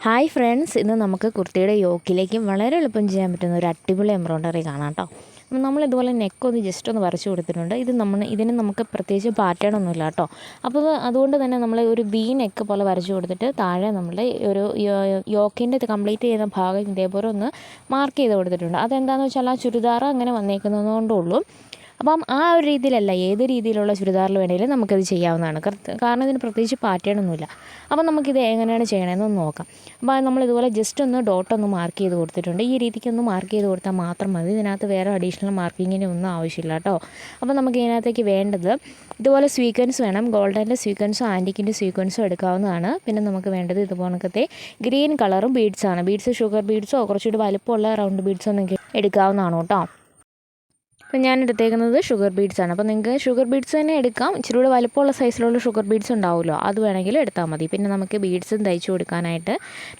Hi friends, ഇന്ന് നമുക്ക് കുർത്തിയുടെ യോക്കിലേക്ക് വളരെ എളുപ്പം ചെയ്യാൻ പറ്റുന്ന ഒരു അടിപൊളി എംബ്രോയിഡറി കാണാം കേട്ടോ. നമ്മൾ ഇതുപോലെ നെക്കൊന്ന് ജസ്റ്റ് ഒന്ന് വരച്ച് കൊടുത്തിട്ടുണ്ട്. ഇതിന് നമുക്ക് പ്രത്യേകിച്ച് പാറ്റേൺ ഒന്നുമില്ല കേട്ടോ. അപ്പോൾ അതുകൊണ്ട് തന്നെ നമ്മൾ ഒരു വി നെക്ക് പോലെ വരച്ച് കൊടുത്തിട്ട് താഴെ നമ്മുടെ ഒരു യോക്കിൻ്റെ കംപ്ലീറ്റ് ചെയ്യുന്ന ഭാഗം ഇതേപോലെ ഒന്ന് മാർക്ക് ചെയ്ത് കൊടുത്തിട്ടുണ്ട്. അതെന്താണെന്ന് വെച്ചാൽ ആ ചുരിദാർ അങ്ങനെ വന്നേക്കുന്നതുകൊണ്ടുള്ളൂ. അപ്പം ആ ഒരു രീതിയിലല്ല, ഏത് രീതിയിലുള്ള ചുരിദാറിൽ വേണമെങ്കിലും നമുക്കത് ചെയ്യാവുന്നതാണ്. കാരണം ഇതിന് പ്രത്യേകിച്ച് പാറ്റേൺ ഒന്നുമില്ല. അപ്പം നമുക്കിത് എങ്ങനെയാണ് ചെയ്യണമെന്ന് നോക്കാം. അപ്പോൾ നമ്മളിതുപോലെ ജസ്റ്റ് ഒന്ന് ഡോട്ടൊന്ന് മാർക്ക് ചെയ്ത് കൊടുത്തിട്ടുണ്ട്. ഈ രീതിക്കൊന്ന് മാർക്ക് ചെയ്ത് കൊടുത്താൽ മാത്രം മതി. ഇതിനകത്ത് വേറെ അഡീഷണൽ മാർക്കിങ്ങിന് ഒന്നും ആവശ്യമില്ല കേട്ടോ. അപ്പോൾ നമുക്ക് ഇതിനകത്തേക്ക് വേണ്ടത് ഇതുപോലെ സ്വീക്വൻസ് വേണം. ഗോൾഡൻ്റെ സ്വീക്വൻസോ ആൻറ്റിക്കിൻ്റെ സ്വീക്വൻസോ എടുക്കാവുന്നതാണ്. പിന്നെ നമുക്ക് വേണ്ടത് ഇതുപോലത്തെ ഗ്രീൻ കളറും ബീഡ്സാണ്. ബീഡ്സ് ഷുഗർ ബീഡ്സോ കുറച്ചുകൂടി വലുപ്പമുള്ള റൗണ്ട് ബീഡ്സോ നിങ്ങൾക്ക് എടുക്കാവുന്നതാണ് കേട്ടോ. അപ്പോൾ ഞാൻ എടുത്തേക്കുന്നത് ഷുഗർ ബീഡ്സാണ്. അപ്പോൾ നിങ്ങൾക്ക് ഷുഗർ ബീഡ്സ് തന്നെ എടുക്കാം. ഇച്ചിരി കൂടെ വലുപ്പമുള്ള സൈസിലുള്ള ഷുഗർ ബീഡ്സ് ഉണ്ടാവുമല്ലോ, അത് വേണമെങ്കിൽ എടുത്താൽ മതി. പിന്നെ നമുക്ക് ബീഡ്സും തയ്ച്ചു കൊടുക്കാനായിട്ട്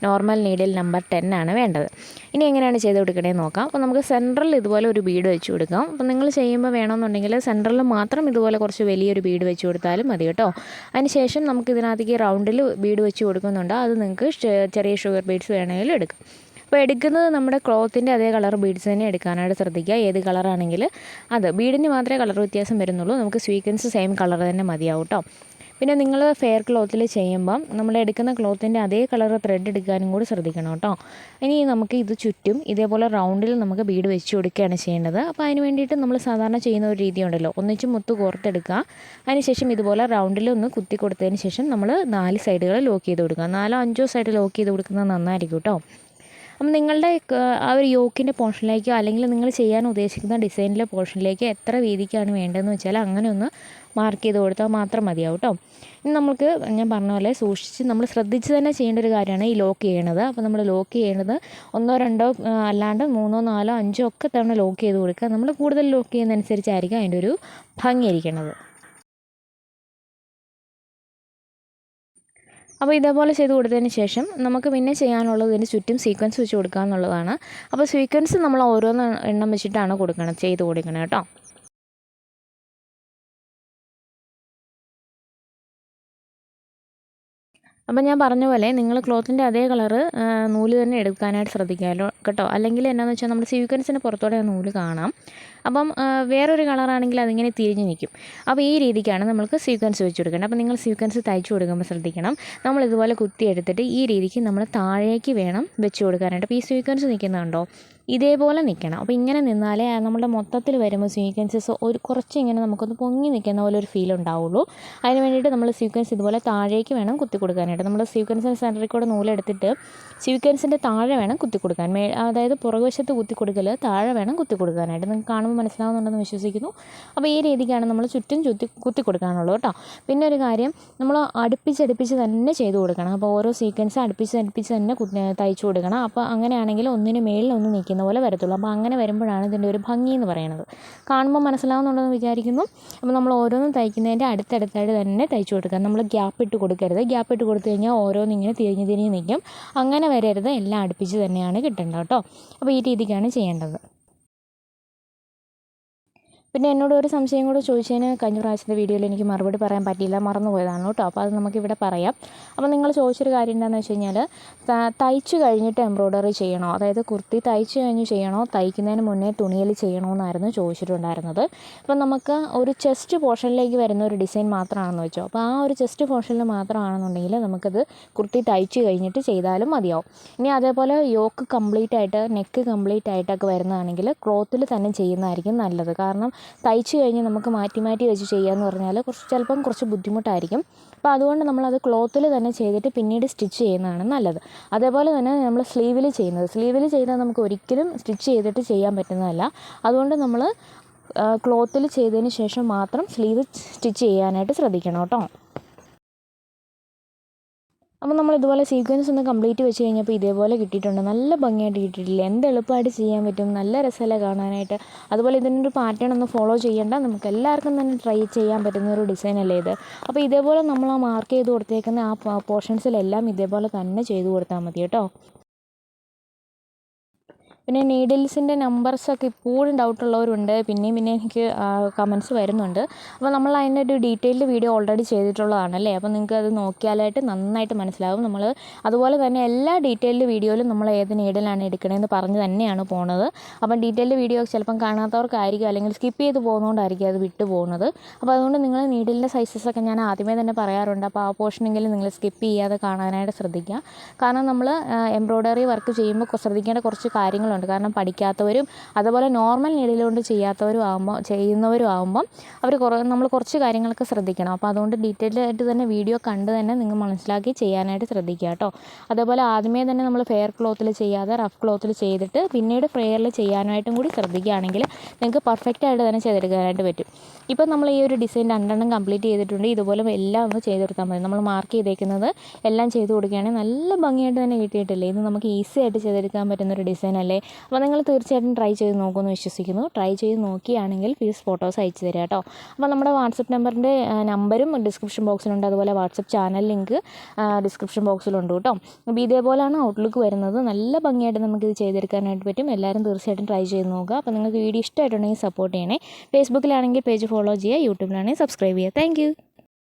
നോർമൽ നീഡിൽ നമ്പർ 10 ആണ് വേണ്ടത്. ഇനി എങ്ങനെയാണ് ചെയ്ത് കൊടുക്കണേന്ന് നോക്കാം. അപ്പോൾ നമുക്ക് സെൻറ്ററിൽ ഇതുപോലെ ഒരു ബീഡ് വെച്ച് കൊടുക്കാം. അപ്പോൾ നിങ്ങൾ ചെയ്യുമ്പോൾ വേണമെന്നുണ്ടെങ്കിൽ സെൻറ്ററിൽ മാത്രം ഇതുപോലെ കുറച്ച് വലിയൊരു ബീഡ് വെച്ച് കൊടുത്താലും മതി കേട്ടോ. അതിനുശേഷം നമുക്ക് ഇതിനകത്തേക്ക് റൗണ്ടിൽ ബീഡ് വെച്ച് കൊടുക്കുന്നുണ്ട്. അത് നിങ്ങൾക്ക് ചെറിയ ഷുഗർ ബീഡ്സ് വേണമെങ്കിൽ എടുക്കാം. അപ്പോൾ എടുക്കുന്നത് നമ്മുടെ ക്ലോത്തിൻ്റെ അതേ കളർ ബീഡ്സ് തന്നെ എടുക്കാനായിട്ട് ശ്രദ്ധിക്കുക. ഏത് കളറാണെങ്കിൽ അത് ബീഡിന് മാത്രമേ കളർ വ്യത്യാസം വരുന്നുള്ളൂ. നമുക്ക് സ്വീക്വൻസ് സെയിം കളർ തന്നെ മതിയാവും കേട്ടോ. പിന്നെ നിങ്ങൾ ഫെയർ ക്ലോത്തിൽ ചെയ്യുമ്പം നമ്മൾ എടുക്കുന്ന ക്ലോത്തിൻ്റെ അതേ കളർ ത്രെഡ് എടുക്കാനും കൂടി ശ്രദ്ധിക്കണം കേട്ടോ. ഇനി നമുക്ക് ഇത് ചുറ്റും ഇതേപോലെ റൗണ്ടിൽ നമുക്ക് ബീഡ് വെച്ച് കൊടുക്കുകയാണ് ചെയ്യേണ്ടത്. അപ്പോൾ അതിന് വേണ്ടിയിട്ട് നമ്മൾ സാധാരണ ചെയ്യുന്ന ഒരു രീതി ഉണ്ടല്ലോ, ഒന്നിച്ച് മുത്ത് കോർത്തെടുക്കുക. അതിനുശേഷം ഇതുപോലെ റൗണ്ടിൽ ഒന്ന് കുത്തി കൊടുത്തതിന് ശേഷം നമ്മൾ 4 സൈഡുകൾ ലോക്ക് ചെയ്ത് കൊടുക്കുക. 4 5 സൈഡ് ലോക്ക് ചെയ്ത് കൊടുക്കുന്നത് നന്നായിരിക്കും കേട്ടോ. അപ്പം നിങ്ങളുടെ ആ ഒരു യോക്കിൻ്റെ പോർഷനിലേക്കോ അല്ലെങ്കിൽ നിങ്ങൾ ചെയ്യാൻ ഉദ്ദേശിക്കുന്ന ഡിസൈനിലെ പോർഷനിലേക്ക് എത്ര വീതിക്കാണ് വേണ്ടതെന്ന് വെച്ചാൽ അങ്ങനെ ഒന്ന് മാർക്ക് ചെയ്ത് കൊടുത്താൽ മാത്രം മതിയാവും കേട്ടോ. ഇനി നമുക്ക് ഞാൻ പറഞ്ഞ പോലെ സൂക്ഷിച്ച് നമ്മൾ ശ്രദ്ധിച്ച് തന്നെ ചെയ്യേണ്ട ഒരു കാര്യമാണ് ഈ ലോക്ക് ചെയ്യണത്. അപ്പോൾ നമ്മൾ ലോക്ക് ചെയ്യേണ്ടത് 1 2 അല്ലാണ്ട് 3 4 5 ഒക്കെ തവണ ലോക്ക് ചെയ്ത് കൊടുക്കുക. നമ്മൾ കൂടുതൽ ലോക്ക് ചെയ്യുന്നതനുസരിച്ചായിരിക്കും അതിൻ്റെ ഒരു ഭംഗിയിരിക്കുന്നത്. അപ്പോൾ ഇതേപോലെ ചെയ്ത് കൊടുത്തതിന് ശേഷം നമുക്ക് പിന്നെ ചെയ്യാനുള്ളത് ഇതിന് ചുറ്റും സീക്വൻസ് വെച്ച് കൊടുക്കുക എന്നുള്ളതാണ്. അപ്പോൾ സീക്വൻസ് നമ്മൾ ഓരോന്ന് എണ്ണം വെച്ചിട്ടാണ് ചെയ്ത് കൊടുക്കണം കേട്ടോ. അപ്പം ഞാൻ പറഞ്ഞ പോലെ നിങ്ങൾ ക്ലോത്തിൻ്റെ അതേ കളറ് നൂല് തന്നെ എടുക്കാനായിട്ട് ശ്രദ്ധിക്കാമല്ലോ കേട്ടോ. അല്ലെങ്കിൽ എന്നാന്ന് വെച്ചാൽ നമ്മുടെ സീക്വൻസിന് പുറത്തോടെ ആ നൂല് കാണാം. അപ്പം വേറൊരു കളറാണെങ്കിൽ അതിങ്ങനെ തിരിഞ്ഞ് നിൽക്കും. അപ്പോൾ ഈ രീതിക്കാണ് നമ്മൾക്ക് സീക്വൻസ് വെച്ച് കൊടുക്കേണ്ടത്. അപ്പോൾ നിങ്ങൾ സീക്വൻസ് തയ്ച്ചു കൊടുക്കുമ്പോൾ ശ്രദ്ധിക്കണം. നമ്മളിതുപോലെ കുത്തി എടുത്തിട്ട് ഈ രീതിക്ക് നമ്മൾ താഴേക്ക് വേണം വെച്ച് കൊടുക്കാനായിട്ട്. അപ്പോൾ ഈ സീക്വൻസ് നിൽക്കുന്നുണ്ടോ, ഇതേപോലെ നിൽക്കണം. അപ്പോൾ ഇങ്ങനെ നിന്നാലേ നമ്മുടെ മൊത്തത്തിൽ വരുമ്പോൾ സീക്വൻസസ് ഒരു കുറച്ച് ഇങ്ങനെ നമുക്കൊന്ന് പൊങ്ങി നിൽക്കുന്ന പോലെ ഒരു ഫീൽ ഉണ്ടാവുള്ളൂ. അതിന് വേണ്ടിയിട്ട് നമ്മൾ സീക്വൻസ് ഇതുപോലെ താഴേക്ക് വേണം കുത്തി കൊടുക്കാനായിട്ട്. നമ്മൾ സീക്വൻസിൻ്റെ സെൻറ്ററിൽ കൂടെ നൂലെടുത്തിട്ട് സീക്വൻസിൻ്റെ താഴെ വേണം കുത്തി കൊടുക്കാൻ. അതായത് പുറകുവശത്ത് കുത്തി കൊടുക്കൽ, താഴെ വേണം കുത്തി കൊടുക്കാനായിട്ട്. നിങ്ങൾക്ക് കാണുമ്പോൾ മനസ്സിലാവുന്നുണ്ടെന്ന് വിശ്വസിക്കുന്നു. അപ്പോൾ ഈ രീതിക്കാണ് നമ്മൾ ചുറ്റും കുത്തി കൊടുക്കാനുള്ളൂ കേട്ടോ. പിന്നെ ഒരു കാര്യം, നമ്മൾ അടുപ്പിച്ച് തന്നെ ചെയ്ത് കൊടുക്കണം. അപ്പോൾ ഓരോ സീക്വൻസ് അടുപ്പിച്ച് തന്നെ തയ്ച്ചു കൊടുക്കണം. അപ്പോൾ അങ്ങനെയാണെങ്കിൽ ഒന്നിന് മേളിൽ ഒന്ന് നിൽക്കുന്ന പോലെ വരത്തുള്ളൂ. അപ്പോൾ അങ്ങനെ വരുമ്പോഴാണ് ഇതിൻ്റെ ഒരു ഭംഗി എന്ന് പറയുന്നത്. കാണുമ്പോൾ മനസ്സിലാവുന്നുണ്ടെന്ന് വിചാരിക്കുന്നു. അപ്പോൾ നമ്മൾ ഓരോന്നും തയ്ക്കുന്നതിൻ്റെ അടുത്തടുത്തായിട്ട് തന്നെ തയ്ച്ചു കൊടുക്കുക. നമ്മൾ ഗ്യാപ്പ് ഇട്ട് കൊടുക്കരുത്. ഗ്യാപ്പ് ഇട്ട് കൊടുത്തു കഴിഞ്ഞാൽ ഓരോന്നിങ്ങനെ തിരിഞ്ഞ് നിൽക്കും. അങ്ങനെ വരരുത്, എല്ലാം അടുപ്പിച്ച് തന്നെയാണ് കിട്ടേണ്ടത് കേട്ടോ. അപ്പോൾ ഈ രീതിക്കാണ് ചെയ്യേണ്ടത്. പിന്നെ എന്നോട് ഒരു സംശയം കൂടെ ചോദിച്ചതിന് കഴിഞ്ഞ പ്രാവശ്യത്തെ വീഡിയോയിൽ എനിക്ക് മറുപടി പറയാൻ പറ്റിയില്ല, മറന്നുപോയതാണ് കേട്ടോ. അപ്പോൾ അത് നമുക്കിവിടെ പറയാം. അപ്പോൾ നിങ്ങൾ ചോദിച്ചൊരു കാര്യം എന്താണെന്ന് വെച്ച് കഴിഞ്ഞാൽ, തയ്ച്ചു കഴിഞ്ഞിട്ട് എംബ്രോയ്ഡറി ചെയ്യണോ, അതായത് കുർത്തി തയ്ച്ചു കഴിഞ്ഞ് ചെയ്യണോ, തയ്ക്കുന്നതിന് മുന്നേ തുണിയിൽ ചെയ്യണോ എന്നായിരുന്നു ചോദിച്ചിട്ടുണ്ടായിരുന്നത്. അപ്പോൾ നമുക്ക് ഒരു ചെസ്റ്റ് പോർഷനിലേക്ക് വരുന്ന ഒരു ഡിസൈൻ മാത്രമാണെന്ന് വെച്ചോ. അപ്പോൾ ആ ഒരു ചെസ്റ്റ് പോർഷനിൽ മാത്രമാണെന്നുണ്ടെങ്കിൽ നമുക്കത് കുർത്തി തയ്ച്ചു കഴിഞ്ഞിട്ട് ചെയ്താലും മതിയാവും. ഇനി അതേപോലെ യോക്ക് കംപ്ലീറ്റ് ആയിട്ട്, നെക്ക് കംപ്ലീറ്റ് ആയിട്ടൊക്കെ വരുന്നതാണെങ്കിൽ ക്ലോത്തിൽ തന്നെ ചെയ്യുന്നതായിരിക്കും നല്ലത്. കാരണം തയ്ച്ചു കഴിഞ്ഞ് നമുക്ക് മാറ്റി വെച്ച് ചെയ്യാമെന്ന് പറഞ്ഞാൽ ചിലപ്പം കുറച്ച് ബുദ്ധിമുട്ടായിരിക്കും. അപ്പോൾ അതുകൊണ്ട് നമ്മളത് ക്ലോത്തിൽ തന്നെ ചെയ്തിട്ട് പിന്നീട് സ്റ്റിച്ച് ചെയ്യുന്നതാണ് നല്ലത്. അതേപോലെ തന്നെ നമ്മൾ സ്ലീവിൽ ചെയ്താൽ നമുക്ക് ഒരിക്കലും സ്റ്റിച്ച് ചെയ്തിട്ട് ചെയ്യാൻ പറ്റുന്നതല്ല. അതുകൊണ്ട് നമ്മൾ ക്ലോത്തിൽ ചെയ്തതിന് ശേഷം മാത്രം സ്ലീവ് സ്റ്റിച്ച് ചെയ്യാനായിട്ട് ശ്രദ്ധിക്കണം കേട്ടോ. അപ്പോൾ നമ്മൾ ഇതുപോലെ സീക്വൻസ് ഒന്ന് കംപ്ലീറ്റ് വെച്ച് കഴിഞ്ഞപ്പോൾ ഇതേപോലെ കിട്ടിയിട്ടുണ്ട്. നല്ല ഭംഗിയായിട്ട് കിട്ടിയിട്ടില്ല? എന്ത് എളുപ്പമായിട്ട് ചെയ്യാൻ പറ്റും, നല്ല രസമല്ലേ കാണാനായിട്ട്. അതുപോലെ ഇതിനൊരു പാറ്റേൺ ഒന്ന് ഫോളോ ചെയ്യേണ്ട, നമുക്ക് എല്ലാവർക്കും തന്നെ ട്രൈ ചെയ്യാൻ പറ്റുന്ന ഒരു ഡിസൈൻ അല്ലേ ഇത്. അപ്പോൾ ഇതേപോലെ നമ്മൾ ആ മാർക്ക് ചെയ്ത് കൊടുത്തേക്കുന്ന ആ പോർഷൻസിലെല്ലാം ഇതേപോലെ തന്നെ ചെയ്ത് കൊടുത്താൽ മതി കേട്ടോ. പിന്നെ നീഡിൽസിൻ്റെ നമ്പേഴ്സൊക്കെ ഇപ്പോഴും ഡൗട്ടുള്ളവരുണ്ട്, പിന്നെയും എനിക്ക് കമൻസ് വരുന്നുണ്ട്. അപ്പോൾ നമ്മൾ അതിൻ്റെ ഒരു ഡീറ്റെയിൽഡ് വീഡിയോ ഓൾറെഡി ചെയ്തിട്ടുള്ളതാണല്ലേ, അപ്പോൾ നിങ്ങൾക്ക് അത് നോക്കിയാലായിട്ട് നന്നായിട്ട് മനസ്സിലാവും. നമ്മൾ അതുപോലെ തന്നെ എല്ലാ ഡീറ്റെയിൽഡ് വീഡിയോയിലും നമ്മൾ ഏത് നീഡിലാണ് എടുക്കണമെന്ന് പറഞ്ഞ് തന്നെയാണ് പോണത്. അപ്പം ഡീറ്റെയിൽഡ് വീഡിയോ ചിലപ്പം കാണാത്തവർക്കായിരിക്കും, അല്ലെങ്കിൽ സ്കിപ്പ് ചെയ്ത് പോകുന്നതുകൊണ്ടായിരിക്കും അത് വിട്ടു പോകുന്നത്. അപ്പോൾ അതുകൊണ്ട് നിങ്ങൾ നീഡിലിൻ്റെ സൈസസൊക്കെ ഞാൻ ആദ്യമേ തന്നെ പറയാറുണ്ട്. അപ്പോൾ ആ പോർഷനെങ്കിലും നിങ്ങൾ സ്കിപ്പ് ചെയ്യാതെ കാണാനായിട്ട് ശ്രദ്ധിക്കുക. കാരണം നമ്മൾ എംബ്രോയ്ഡറി വർക്ക് ചെയ്യുമ്പോൾ ശ്രദ്ധിക്കേണ്ട കുറച്ച് കാര്യങ്ങളുണ്ട്. കാരണം പഠിക്കാത്തവരും അതുപോലെ നോർമൽ നീഡിൽ കൊണ്ട് ചെയ്യുന്നവരും ആകുമ്പം നമ്മൾ കുറച്ച് കാര്യങ്ങളൊക്കെ ശ്രദ്ധിക്കണം. അപ്പോൾ അതുകൊണ്ട് ഡീറ്റെയിൽഡ് ആയിട്ട് തന്നെ വീഡിയോ കണ്ട് തന്നെ നിങ്ങൾ മനസ്സിലാക്കി ചെയ്യാനായിട്ട് ശ്രദ്ധിക്കുക കേട്ടോ. അതേപോലെ ആദ്യമേ തന്നെ നമ്മൾ ഫെയർ ക്ലോത്തിൽ ചെയ്യാതെ റഫ് ക്ലോത്തിൽ ചെയ്തിട്ട് പിന്നീട് ഫ്രെയറിൽ ചെയ്യാനായിട്ടും കൂടി ശ്രദ്ധിക്കുകയാണെങ്കിൽ നിങ്ങൾക്ക് പെർഫെക്റ്റ് ആയിട്ട് തന്നെ ചെയ്തെടുക്കാനായിട്ട് പറ്റും. ഇപ്പം നമ്മൾ ഈ ഒരു ഡിസൈൻ 2 കംപ്ലീറ്റ് ചെയ്തിട്ടുണ്ട്. ഇതുപോലെ എല്ലാം ഒന്ന് ചെയ്തെടുത്താൽ മതി. നമ്മൾ മാർക്ക് ചെയ്തേക്കുന്നത് എല്ലാം ചെയ്ത് കൊടുക്കുകയാണെങ്കിൽ നല്ല ഭംഗിയായിട്ട് തന്നെ കിട്ടിയിട്ടില്ലേ. ഇത് നമുക്ക് ഈസി ആയിട്ട് ചെയ്തെടുക്കാൻ പറ്റുന്നൊരു ഡിസൈൻ അല്ലേ. അപ്പോൾ നിങ്ങൾ തീർച്ചയായിട്ടും ട്രൈ ചെയ്ത് നോക്കുമെന്ന് വിശ്വസിക്കുന്നു. ട്രൈ ചെയ്ത് നോക്കിയാണെങ്കിൽ പ്ലീസ് ഫോട്ടോസ് അയച്ചു തരിക കേട്ടോ. അപ്പോൾ നമ്മുടെ വാട്സപ്പ് നമ്പറും ഡിസ്ക്രിപ്ഷൻ ബോക്സിലുണ്ട്. അതുപോലെ വാട്സപ്പ് ചാനൽ ലിങ്ക് ഡിസ്ക്രിപ്ഷൻ ബോക്സിലുണ്ട് കേട്ടോ. അപ്പോൾ ഇതേപോലെയാണ് ഔട്ട്ലുക്ക് വരുന്നത്. നല്ല ഭംഗിയായിട്ട് നമുക്കിത് ചെയ്തെടുക്കാനായിട്ട് പറ്റും. എല്ലാവരും തീർച്ചയായിട്ടും ട്രൈ ചെയ്ത് നോക്കുക. അപ്പോൾ നിങ്ങൾക്ക് വീഡിയോ ഇഷ്ടമായിട്ടുണ്ടെങ്കിൽ സപ്പോർട്ട് ചെയ്യണേ. ഫേസ്ബുക്കിലാണെങ്കിൽ പേജ് ഫോളോ ചെയ്യുക, യൂട്യൂബിലാണെങ്കിൽ സബ്സ്ക്രൈബ് ചെയ്യുക. താങ്ക്